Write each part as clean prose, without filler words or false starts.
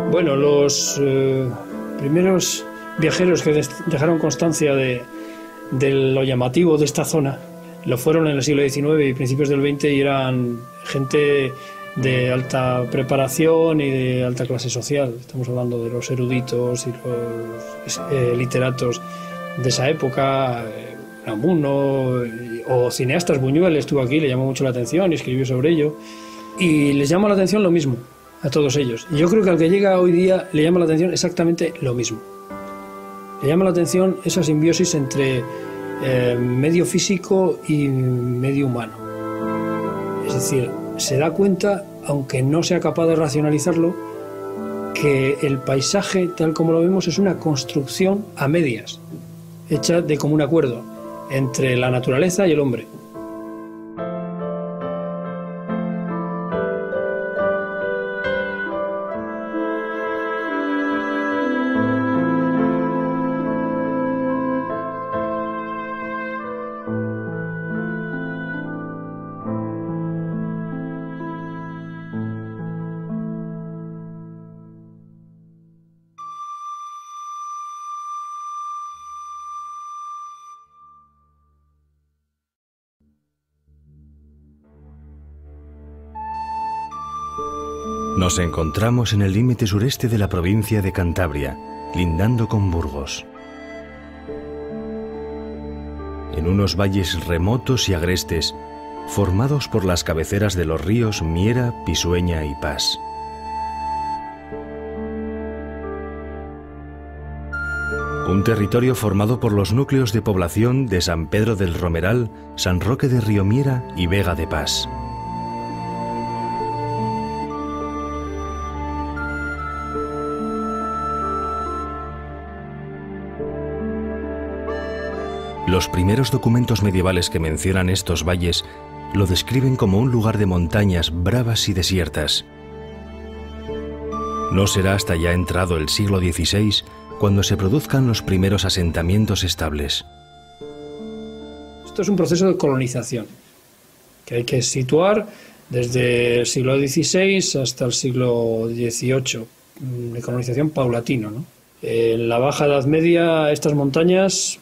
Bueno, los primeros viajeros que dejaron constancia de lo llamativo de esta zona lo fueron en el siglo XIX y principios del XX, y eran gente de alta preparación y de alta clase social. Estamos hablando de los eruditos y los literatos de esa época, Unamuno o cineastas. Buñuel estuvo aquí, le llamó mucho la atención y escribió sobre ello, y les llama la atención lo mismo a todos ellos. Y yo creo que al que llega hoy día le llama la atención exactamente lo mismo. Le llama la atención esa simbiosis entre medio físico y medio humano. Es decir, se da cuenta, aunque no sea capaz de racionalizarlo, que el paisaje tal como lo vemos es una construcción a medias, hecha de común acuerdo entre la naturaleza y el hombre. Nos encontramos en el límite sureste de la provincia de Cantabria, lindando con Burgos. En unos valles remotos y agrestes, formados por las cabeceras de los ríos Miera, Pisueña y Pas. Un territorio formado por los núcleos de población de San Pedro del Romeral, San Roque de Río Miera y Vega de Pas. Los primeros documentos medievales que mencionan estos valles lo describen como un lugar de montañas bravas y desiertas. No será hasta ya entrado el siglo XVI cuando se produzcan los primeros asentamientos estables. Esto es un proceso de colonización que hay que situar desde el siglo XVI hasta el siglo XVIII, de colonización paulatino, ¿no? En la Baja Edad Media, estas montañas,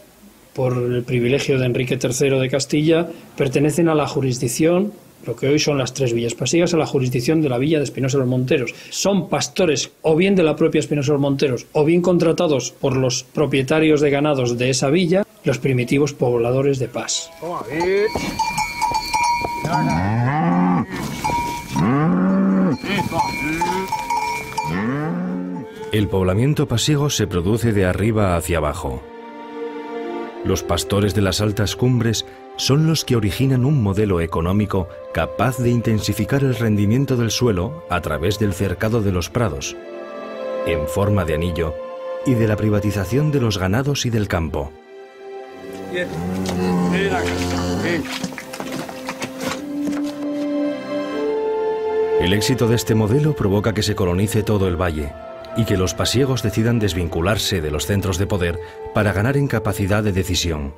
por el privilegio de Enrique III de Castilla, pertenecen a la jurisdicción, lo que hoy son las tres villas pasiegas, a la jurisdicción de la villa de Espinosa de los Monteros. Son pastores o bien de la propia Espinosa de los Monteros o bien contratados por los propietarios de ganados de esa villa, los primitivos pobladores de Pas. El poblamiento pasiego se produce de arriba hacia abajo. Los pastores de las altas cumbres son los que originan un modelo económico capaz de intensificar el rendimiento del suelo a través del cercado de los prados, en forma de anillo, y de la privatización de los ganados y del campo. El éxito de este modelo provoca que se colonice todo el valle y que los pasiegos decidan desvincularse de los centros de poder para ganar en capacidad de decisión.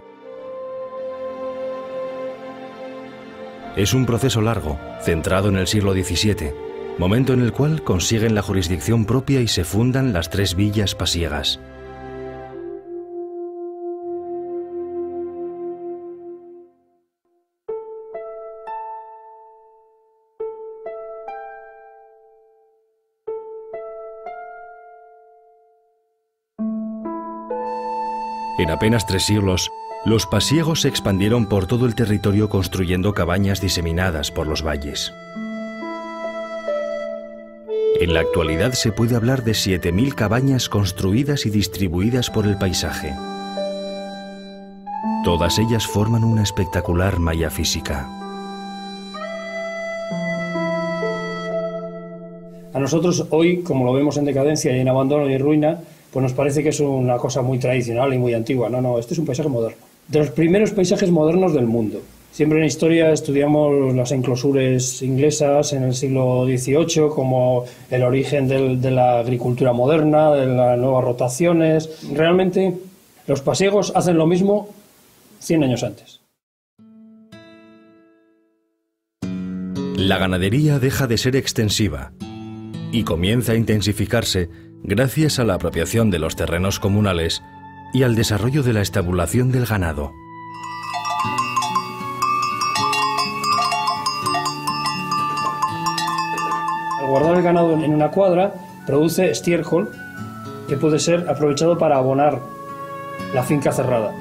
Es un proceso largo, centrado en el siglo XVII, momento en el cual consiguen la jurisdicción propia y se fundan las tres villas pasiegas. En apenas 3 siglos, Los pasiegos se expandieron por todo el territorio construyendo cabañas diseminadas por los valles. En la actualidad se puede hablar de 7.000 cabañas construidas y distribuidas por el paisaje. Todas ellas forman una espectacular malla física. A nosotros hoy, como lo vemos en decadencia y en abandono y en ruina, pues nos parece que es una cosa muy tradicional y muy antigua. No, este es un paisaje moderno. De los primeros paisajes modernos del mundo. Siempre en historia estudiamos las enclosures inglesas en el siglo XVIII como el origen de la agricultura moderna, de las nuevas rotaciones. Realmente los pasiegos hacen lo mismo 100 años antes. La ganadería deja de ser extensiva y comienza a intensificarse gracias a la apropiación de los terrenos comunales y al desarrollo de la estabulación del ganado. Al guardar el ganado en una cuadra, produce estiércol que puede ser aprovechado para abonar la finca cerrada.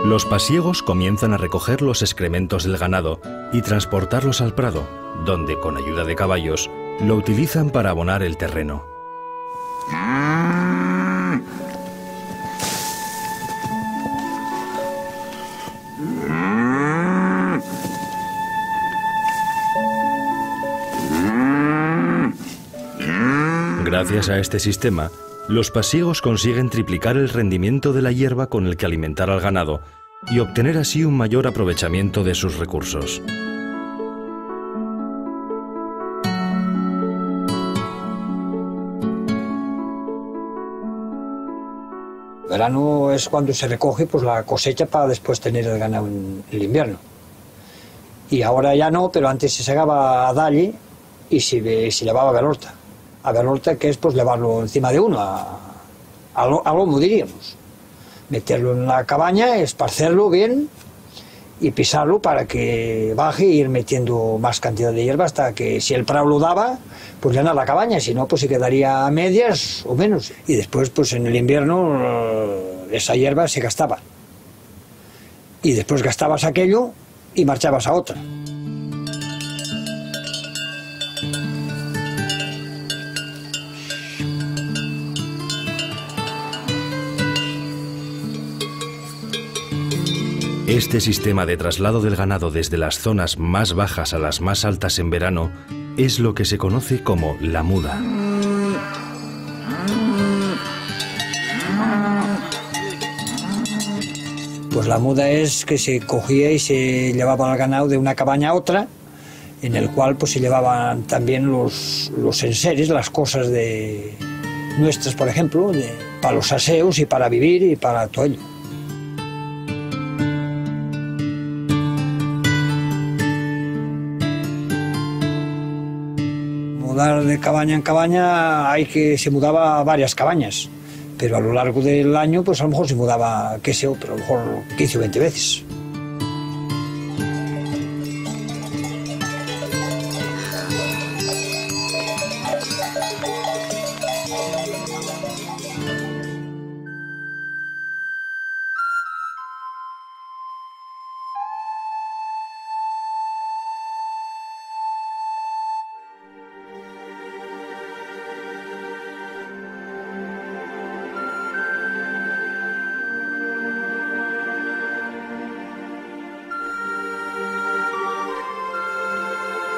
Los pasiegos comienzan a recoger los excrementos del ganado y transportarlos al prado, donde, con ayuda de caballos, lo utilizan para abonar el terreno. Gracias a este sistema, los pasiegos consiguen triplicar el rendimiento de la hierba con el que alimentar al ganado y obtener así un mayor aprovechamiento de sus recursos. Verano es cuando se recoge pues, la cosecha para después tener el ganado en el invierno. Y ahora ya no, pero antes se segaba a dalle y se llevaba a Belhorta. A Belhorta, que es pues llevarlo encima de uno, a lomo diríamos. Meterlo en la cabaña, esparcerlo bien y pisarlo para que baje e ir metiendo más cantidad de hierba hasta que si el prado lo daba, pues llenar la cabaña, si no, pues se quedaría a medias o menos. Y después, pues en el invierno, esa hierba se gastaba. Y después gastabas aquello y marchabas a otra. Este sistema de traslado del ganado desde las zonas más bajas a las más altas en verano es lo que se conoce como la muda. Pues la muda es que se cogía y se llevaba el ganado de una cabaña a otra, en el cual pues se llevaban también los enseres, las cosas de nuestras, por ejemplo, para los aseos y para vivir y para todo ello. Mudar de cabaña en cabaña se mudaba a varias cabañas, pero a lo largo del año pues a lo mejor se mudaba, qué sé yo, pero a lo mejor 15 o 20 veces.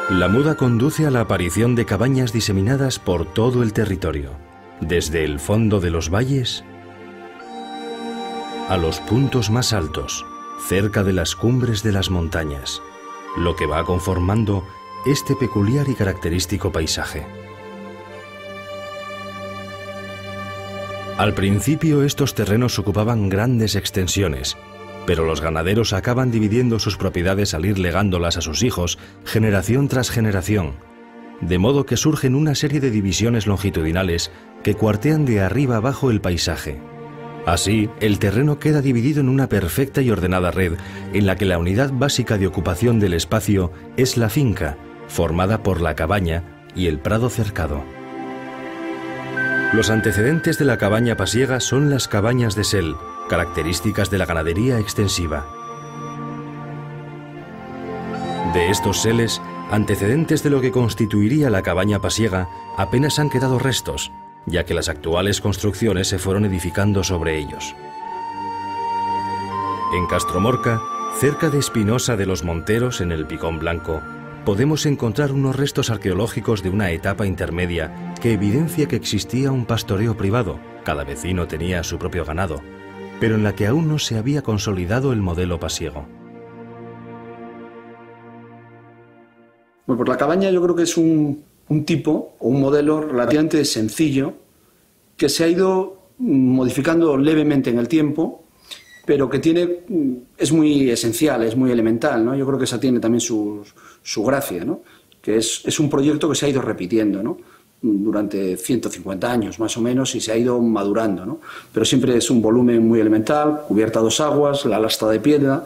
La muda conduce a la aparición de cabañas diseminadas por todo el territorio, desde el fondo de los valles a los puntos más altos, cerca de las cumbres de las montañas, lo que va conformando este peculiar y característico paisaje. Al principio estos terrenos ocupaban grandes extensiones, pero los ganaderos acaban dividiendo sus propiedades al ir legándolas a sus hijos, generación tras generación, de modo que surgen una serie de divisiones longitudinales que cuartean de arriba abajo el paisaje. Así, el terreno queda dividido en una perfecta y ordenada red, en la que la unidad básica de ocupación del espacio es la finca, formada por la cabaña y el prado cercado. Los antecedentes de la cabaña pasiega son las cabañas de sel, características de la ganadería extensiva. De estos seles, antecedentes de lo que constituiría la cabaña pasiega, apenas han quedado restos, ya que las actuales construcciones se fueron edificando sobre ellos. En Castromorca, cerca de Espinosa de los Monteros, en el Picón Blanco, podemos encontrar unos restos arqueológicos de una etapa intermedia que evidencia que existía un pastoreo privado, cada vecino tenía su propio ganado, pero en la que aún no se había consolidado el modelo pasiego. Bueno, pues la cabaña yo creo que es un tipo o un modelo relativamente sencillo que se ha ido modificando levemente en el tiempo, pero que es muy esencial, es muy elemental, ¿no? Yo creo que esa tiene también su gracia, ¿no? Que es un proyecto que se ha ido repitiendo, ¿no? Durante 150 años más o menos y se ha ido madurando, ¿no? Pero siempre es un volumen muy elemental, cubierta a dos aguas, la lastra de piedra,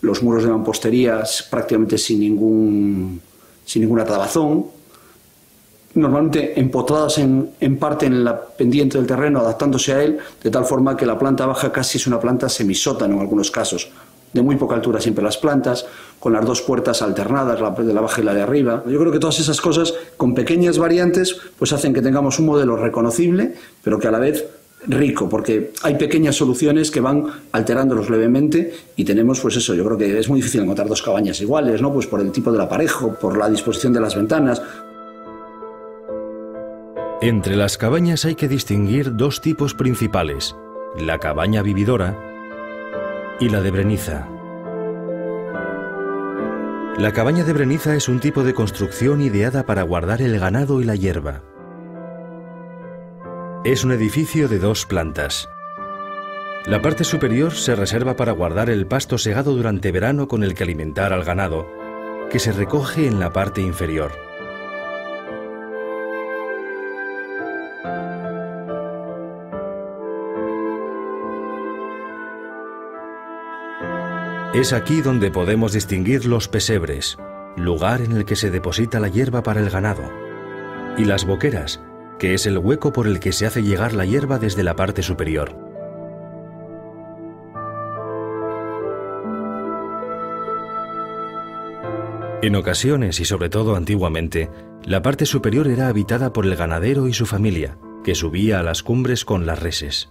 los muros de mampostería prácticamente sin ninguna tabazón, normalmente empotradas en parte en la pendiente del terreno, adaptándose a él, de tal forma que la planta baja casi es una planta semisótano en algunos casos, de muy poca altura siempre las plantas, con las dos puertas alternadas, la de la baja y la de arriba. Yo creo que todas esas cosas, con pequeñas variantes, pues hacen que tengamos un modelo reconocible, pero que a la vez rico, porque hay pequeñas soluciones que van alterándolos levemente y tenemos, pues eso, yo creo que es muy difícil encontrar dos cabañas iguales, ¿no? Pues por el tipo del aparejo, por la disposición de las ventanas. Entre las cabañas hay que distinguir dos tipos principales, la cabaña vividora y la de breniza. La cabaña de breniza es un tipo de construcción ideada para guardar el ganado y la hierba. Es un edificio de dos plantas. La parte superior se reserva para guardar el pasto segado durante verano con el que alimentar al ganado, que se recoge en la parte inferior. Es aquí donde podemos distinguir los pesebres, lugar en el que se deposita la hierba para el ganado, y las boqueras, que es el hueco por el que se hace llegar la hierba desde la parte superior. En ocasiones, y sobre todo antiguamente, la parte superior era habitada por el ganadero y su familia, que subía a las cumbres con las reses.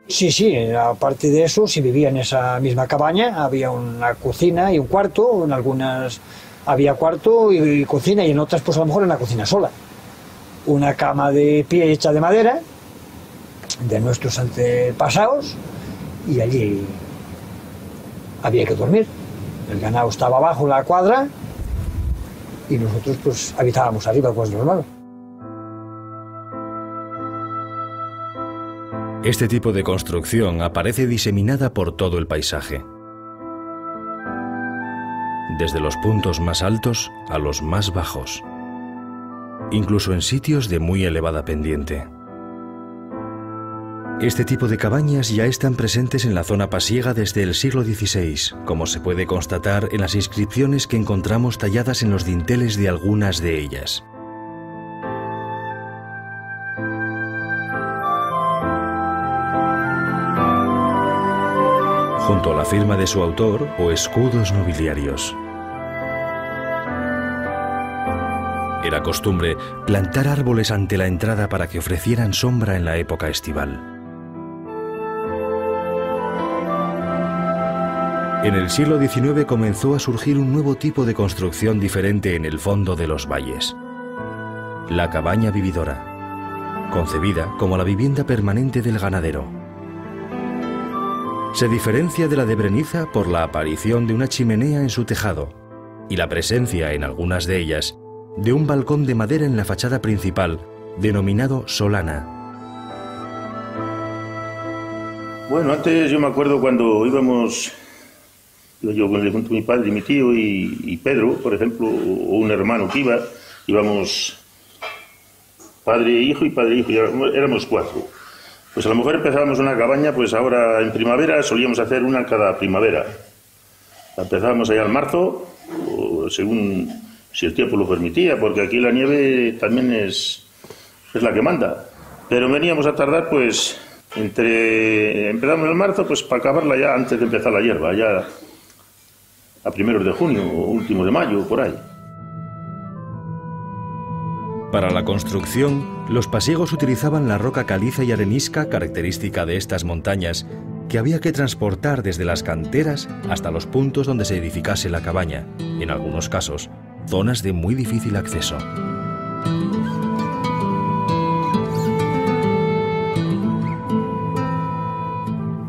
Sí, aparte de eso, si vivía en esa misma cabaña, había una cocina y un cuarto, en algunas había cuarto y cocina, y en otras pues a lo mejor en la cocina sola. Una cama de pie hecha de madera, de nuestros antepasados, y allí había que dormir. El ganado estaba abajo en la cuadra y nosotros pues habitábamos arriba, pues normal. Este tipo de construcción aparece diseminada por todo el paisaje, desde los puntos más altos a los más bajos, incluso en sitios de muy elevada pendiente. Este tipo de cabañas ya están presentes en la zona pasiega desde el siglo XVI, como se puede constatar en las inscripciones que encontramos talladas en los dinteles de algunas de ellas. Junto a la firma de su autor o escudos nobiliarios. Era costumbre plantar árboles ante la entrada para que ofrecieran sombra en la época estival. En el siglo XIX comenzó a surgir un nuevo tipo de construcción diferente en el fondo de los valles. La cabaña vividora, concebida como la vivienda permanente del ganadero. Se diferencia de la de Breniza por la aparición de una chimenea en su tejado y la presencia en algunas de ellas de un balcón de madera en la fachada principal, denominado solana. Bueno, antes yo me acuerdo cuando íbamos, yo junto a mi padre y mi tío y Pedro, por ejemplo, o un hermano que íbamos padre e hijo, éramos 4. Pues a lo mejor empezábamos una cabaña, pues ahora en primavera solíamos hacer una cada primavera. Empezábamos allá al marzo, o según si el tiempo lo permitía, porque aquí la nieve también es la que manda. Pero veníamos a tardar, pues, empezamos en marzo, pues para acabarla ya antes de empezar la hierba, ya a primeros de junio o últimos de mayo, por ahí. Para la construcción, los pasiegos utilizaban la roca caliza y arenisca característica de estas montañas, que había que transportar desde las canteras hasta los puntos donde se edificase la cabaña, en algunos casos, zonas de muy difícil acceso.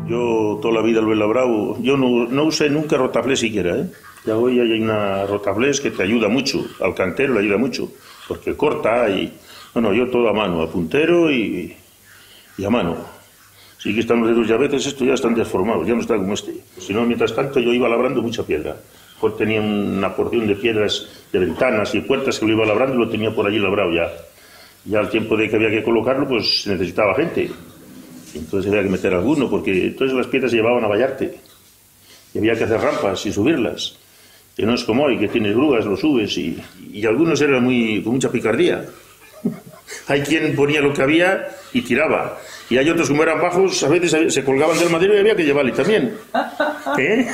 Yo toda la vida lo he labrado, yo no usé nunca rotaflés siquiera, ¿eh? Ya hoy hay una rotaflés que te ayuda mucho, al cantero le ayuda mucho, porque corta y... Bueno, yo todo a mano, a puntero y a mano. Sí que están los dedos y a veces estos ya están deformados, ya no están como este. Si no, mientras tanto yo iba labrando mucha piedra. Pues tenía una porción de piedras de ventanas y puertas que lo iba labrando y lo tenía por allí labrado ya. Ya al tiempo de que había que colocarlo, pues necesitaba gente. Entonces había que meter alguno, porque todas las piedras se llevaban a vallarte. Y había que hacer rampas y subirlas. Que no es como hoy, que tienes grúas, lo subes y algunos eran con mucha picardía. Hay quien ponía lo que había y tiraba. Y hay otros, como eran bajos, a veces se colgaban del madero y había que llevarle también. ¿Eh?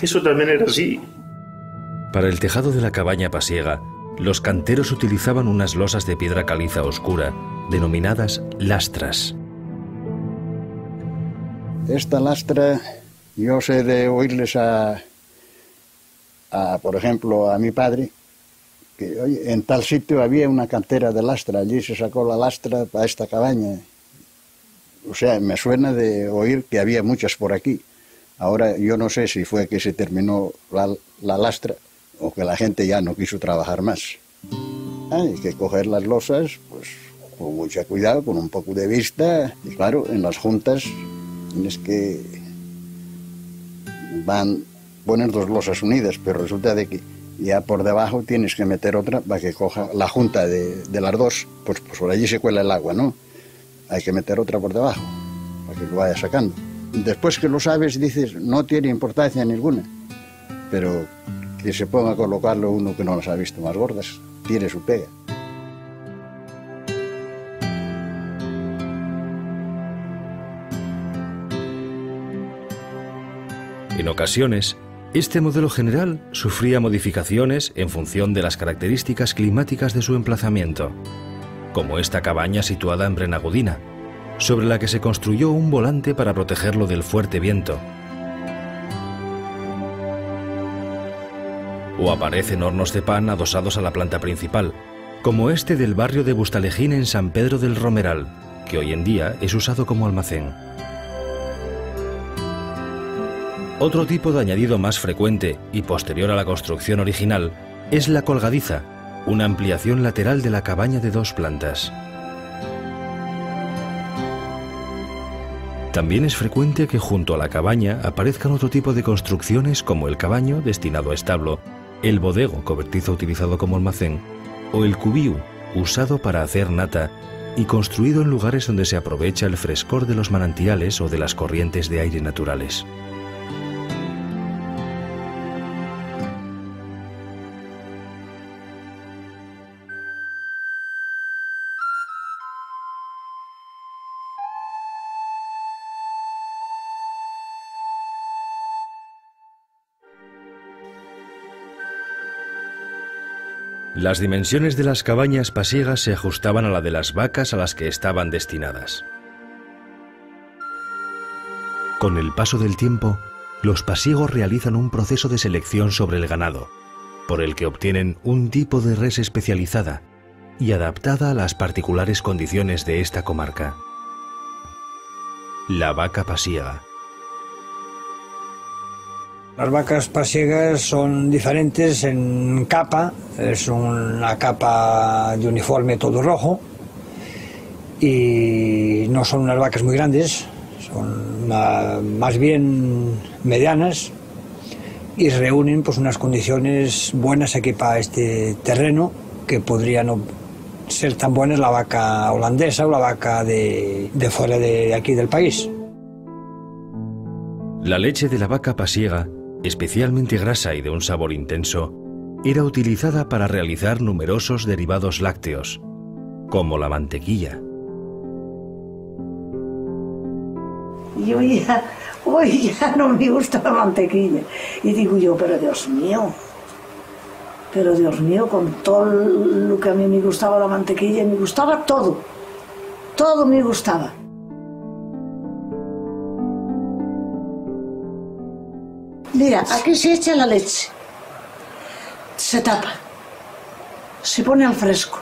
Eso también era así. Para el tejado de la cabaña pasiega, los canteros utilizaban unas losas de piedra caliza oscura, denominadas lastras. Esta lastra, yo sé de oírles por ejemplo, a mi padre, que oye, en tal sitio había una cantera de lastra, allí se sacó la lastra para esta cabaña. O sea, me suena de oír que había muchas por aquí. Ahora yo no sé si fue que se terminó la lastra o que la gente ya no quiso trabajar más. Hay que coger las losas, pues con mucho cuidado, con un poco de vista. Y claro, en las juntas tienes que poner 2 losas unidas, pero resulta de que ya por debajo tienes que meter otra para que coja la junta de las 2, pues por allí se cuela el agua, ¿no? Hay que meter otra por debajo para que lo vaya sacando. Después que lo sabes dices, no tiene importancia ninguna, pero que se ponga a colocarlo uno que no las ha visto más gordas, tiene su pega. En ocasiones, este modelo general sufría modificaciones en función de las características climáticas de su emplazamiento, como esta cabaña situada en Brenagudina, sobre la que se construyó un volante para protegerlo del fuerte viento. O aparecen hornos de pan adosados a la planta principal, como este del barrio de Bustalejín en San Pedro del Romeral, que hoy en día es usado como almacén. Otro tipo de añadido más frecuente y posterior a la construcción original es la colgadiza, una ampliación lateral de la cabaña de 2 plantas. También es frecuente que junto a la cabaña aparezcan otro tipo de construcciones como el cabaño destinado a establo, el bodego cobertizo utilizado como almacén o el cubiu usado para hacer nata y construido en lugares donde se aprovecha el frescor de los manantiales o de las corrientes de aire naturales. Las dimensiones de las cabañas pasiegas se ajustaban a la de las vacas a las que estaban destinadas. Con el paso del tiempo, los pasiegos realizan un proceso de selección sobre el ganado, por el que obtienen un tipo de res especializada y adaptada a las particulares condiciones de esta comarca. la vaca pasiega. Las vacas pasiegas son diferentes en capa, es una capa de uniforme todo rojo y no son unas vacas muy grandes, son más bien medianas y reúnen pues unas condiciones buenas aquí para este terreno, que podría no ser tan buenas la vaca holandesa o la vaca de fuera de aquí del país. La leche de la vaca pasiega, especialmente grasa y de un sabor intenso, era utilizada para realizar numerosos derivados lácteos, como la mantequilla. Y hoy ya no me gusta la mantequilla. Y digo yo, pero Dios mío, con todo lo que a mí me gustaba la mantequilla, me gustaba todo me gustaba. Mira, aquí se echa la leche, se tapa, se pone al fresco.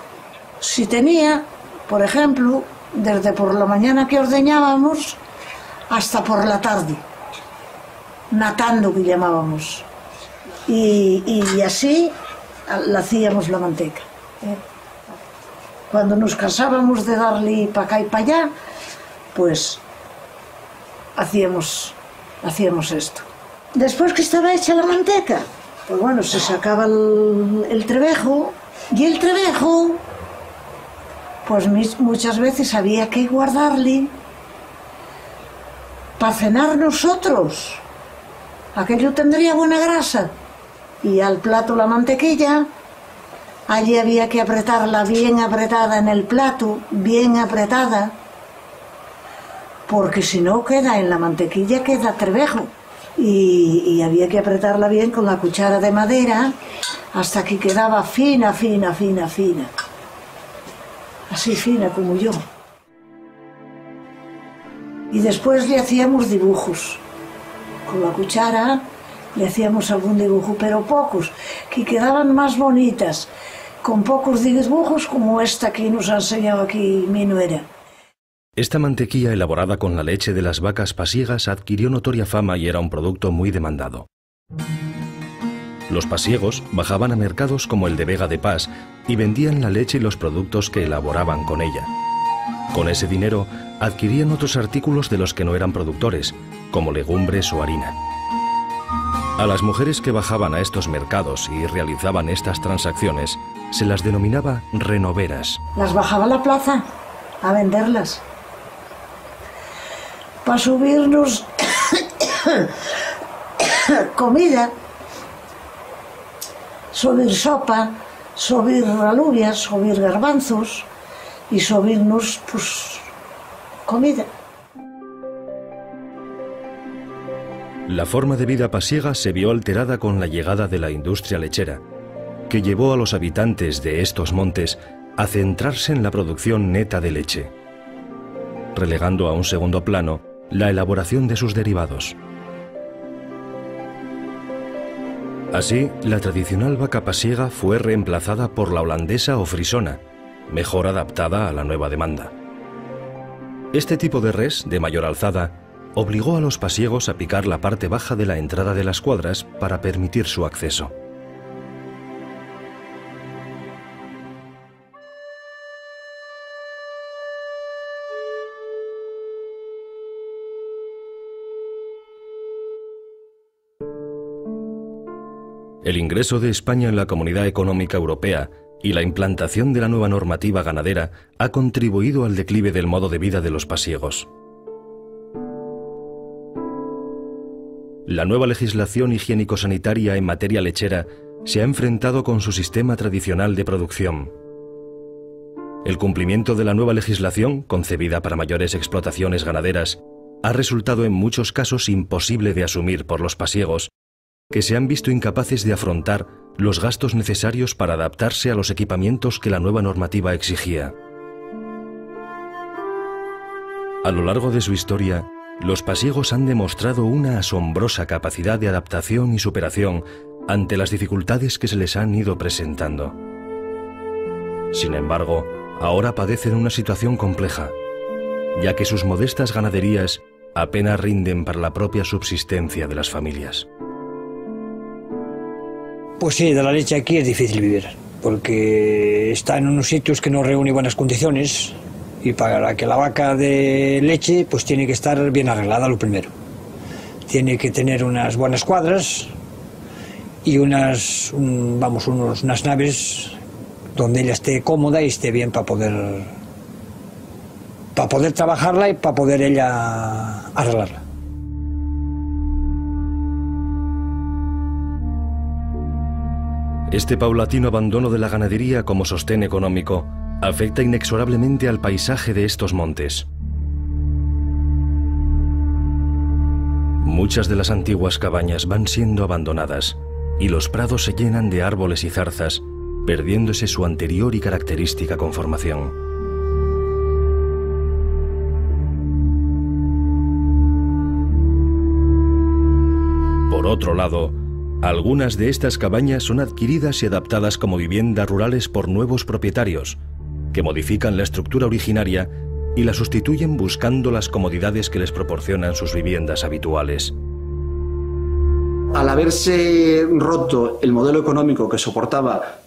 Si tenía, por ejemplo, desde por la mañana que ordeñábamos hasta por la tarde, natando que llamábamos, y así la hacíamos la manteca. Cuando nos cansábamos de darle para acá y para allá, pues hacíamos esto. Después que estaba hecha la manteca, pues bueno, se sacaba el trebejo, y el trebejo, pues muchas veces había que guardarle para cenar nosotros. Aquello tendría buena grasa. Y al plato la mantequilla, allí había que apretarla bien apretada en el plato, bien apretada, porque si no queda en la mantequilla, queda trebejo. Y había que apretarla bien con la cuchara de madera hasta que quedaba fina, fina, fina, fina. Así fina como yo. Y después le hacíamos dibujos. Con la cuchara le hacíamos algún dibujo, pero pocos, que quedaban más bonitas, con pocos dibujos como esta que nos ha enseñado aquí mi nuera. Esta mantequilla elaborada con la leche de las vacas pasiegas adquirió notoria fama y era un producto muy demandado. Los pasiegos bajaban a mercados como el de Vega de Pas y vendían la leche y los productos que elaboraban con ella. Con ese dinero adquirían otros artículos de los que no eran productores, como legumbres o harina. A las mujeres que bajaban a estos mercados y realizaban estas transacciones se las denominaba renoveras. Las bajaba a la plaza a venderlas, para subirnos comida, subir sopa, subir alubias, subir garbanzos y subirnos pues comida. La forma de vida pasiega se vio alterada con la llegada de la industria lechera, que llevó a los habitantes de estos montes a centrarse en la producción neta de leche, relegando a un segundo plano la elaboración de sus derivados. Así, la tradicional vaca pasiega fue reemplazada por la holandesa o frisona, mejor adaptada a la nueva demanda. Este tipo de res, de mayor alzada, obligó a los pasiegos a picar la parte baja de la entrada de las cuadras para permitir su acceso. El ingreso de España en la Comunidad Económica Europea y la implantación de la nueva normativa ganadera ha contribuido al declive del modo de vida de los pasiegos. La nueva legislación higiénico-sanitaria en materia lechera se ha enfrentado con su sistema tradicional de producción. El cumplimiento de la nueva legislación, concebida para mayores explotaciones ganaderas, ha resultado en muchos casos imposible de asumir por los pasiegos, que se han visto incapaces de afrontar los gastos necesarios para adaptarse a los equipamientos que la nueva normativa exigía. A lo largo de su historia, los pasiegos han demostrado una asombrosa capacidad de adaptación y superación ante las dificultades que se les han ido presentando. Sin embargo, ahora padecen una situación compleja, ya que sus modestas ganaderías apenas rinden para la propia subsistencia de las familias. Pues sí, de la leche aquí es difícil vivir, porque está en unos sitios que no reúne buenas condiciones, y para que la vaca dé leche pues tiene que estar bien arreglada lo primero. Tiene que tener unas buenas cuadras y unas naves donde ella esté cómoda y esté bien para poder trabajarla y para poder ella arreglarla. Este paulatino abandono de la ganadería como sostén económico afecta inexorablemente al paisaje de estos montes. Muchas de las antiguas cabañas van siendo abandonadas y los prados se llenan de árboles y zarzas, perdiéndose su anterior y característica conformación. Por otro lado, algunas de estas cabañas son adquiridas y adaptadas como viviendas rurales por nuevos propietarios, que modifican la estructura originaria y la sustituyen buscando las comodidades que les proporcionan sus viviendas habituales. Al haberse roto el modelo económico que soportaba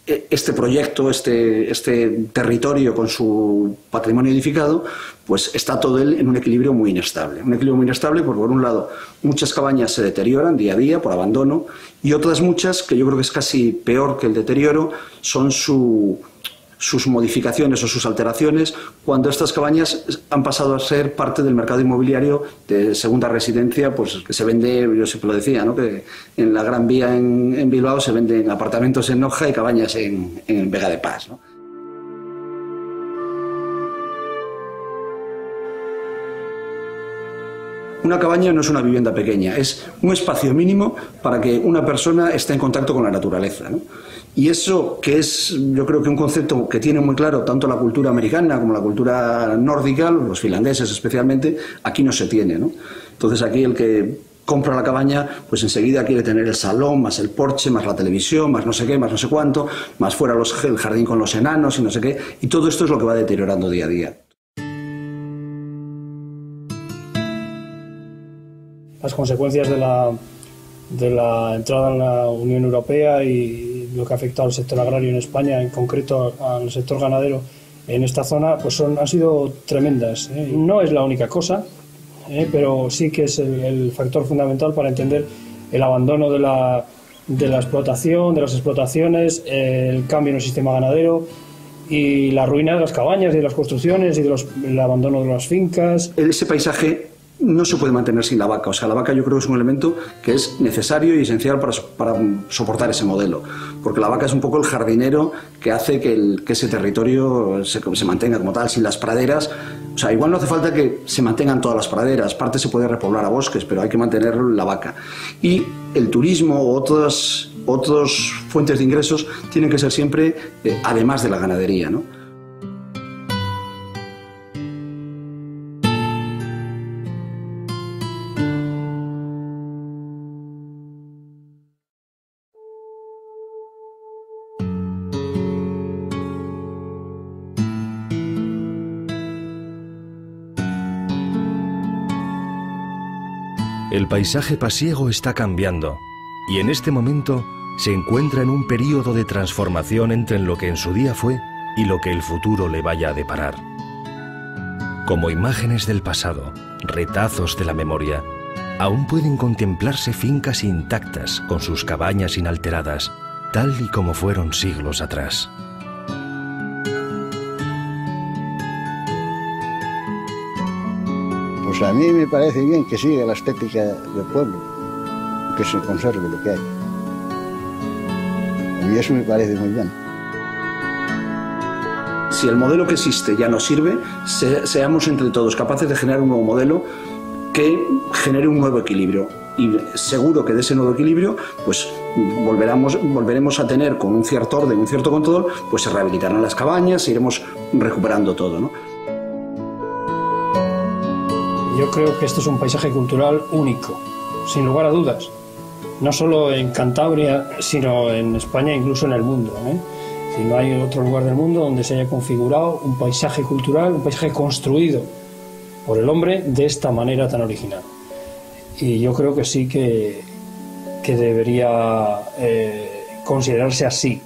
este proyecto, este territorio con su patrimonio edificado, pues está todo él en un equilibrio muy inestable. Un equilibrio muy inestable porque, por un lado, muchas cabañas se deterioran día a día por abandono, y otras muchas, que yo creo que es casi peor que el deterioro, son sus modificaciones o sus alteraciones, cuando estas cabañas han pasado a ser parte del mercado inmobiliario de segunda residencia, pues que se vende, yo siempre lo decía, ¿no?, que en la Gran Vía en Bilbao se venden apartamentos en Noja y cabañas en Vega de Paz, ¿no? Una cabaña no es una vivienda pequeña, es un espacio mínimo para que una persona esté en contacto con la naturaleza, ¿no? Y eso, que es, yo creo que un concepto que tiene muy claro tanto la cultura americana como la cultura nórdica, los finlandeses especialmente, aquí no se tiene, ¿no? Entonces aquí el que compra la cabaña, pues enseguida quiere tener el salón, más el porche, más la televisión, más no sé qué, más no sé cuánto, más fuera el jardín con los enanos y no sé qué, y todo esto es lo que va deteriorando día a día. Las consecuencias de la entrada en la Unión Europea y lo que ha afectado al sector agrario en España, en concreto al sector ganadero en esta zona, pues han sido tremendas, ¿eh? No es la única cosa, pero sí que es el factor fundamental para entender el abandono de la explotación, de las explotaciones, el cambio en el sistema ganadero y la ruina de las cabañas y de las construcciones y el abandono de las fincas. Ese paisaje no se puede mantener sin la vaca. O sea, la vaca yo creo que es un elemento que es necesario y esencial para soportar ese modelo, porque la vaca es un poco el jardinero que hace que ese territorio se mantenga como tal. Sin las praderas, o sea, igual no hace falta que se mantengan todas las praderas, parte se puede repoblar a bosques, pero hay que mantener la vaca. Y el turismo o otras fuentes de ingresos tienen que ser siempre además de la ganadería, ¿no? El paisaje pasiego está cambiando y en este momento se encuentra en un período de transformación entre lo que en su día fue y lo que el futuro le vaya a deparar. Como imágenes del pasado, retazos de la memoria, aún pueden contemplarse fincas intactas con sus cabañas inalteradas, tal y como fueron siglos atrás. Pues a mí me parece bien que siga la estética del pueblo, que se conserve lo que hay. A mí eso me parece muy bien. Si el modelo que existe ya no sirve, seamos entre todos capaces de generar un nuevo modelo que genere un nuevo equilibrio. Y seguro que de ese nuevo equilibrio, pues volveremos a tener, con un cierto orden, un cierto control, pues se rehabilitarán las cabañas, iremos recuperando todo, ¿no? Yo creo que esto es un paisaje cultural único, sin lugar a dudas. No solo en Cantabria, sino en España, incluso en el mundo, ¿eh? Si no hay otro lugar del mundo donde se haya configurado un paisaje cultural, un paisaje construido por el hombre de esta manera tan original. Y yo creo que sí que debería considerarse así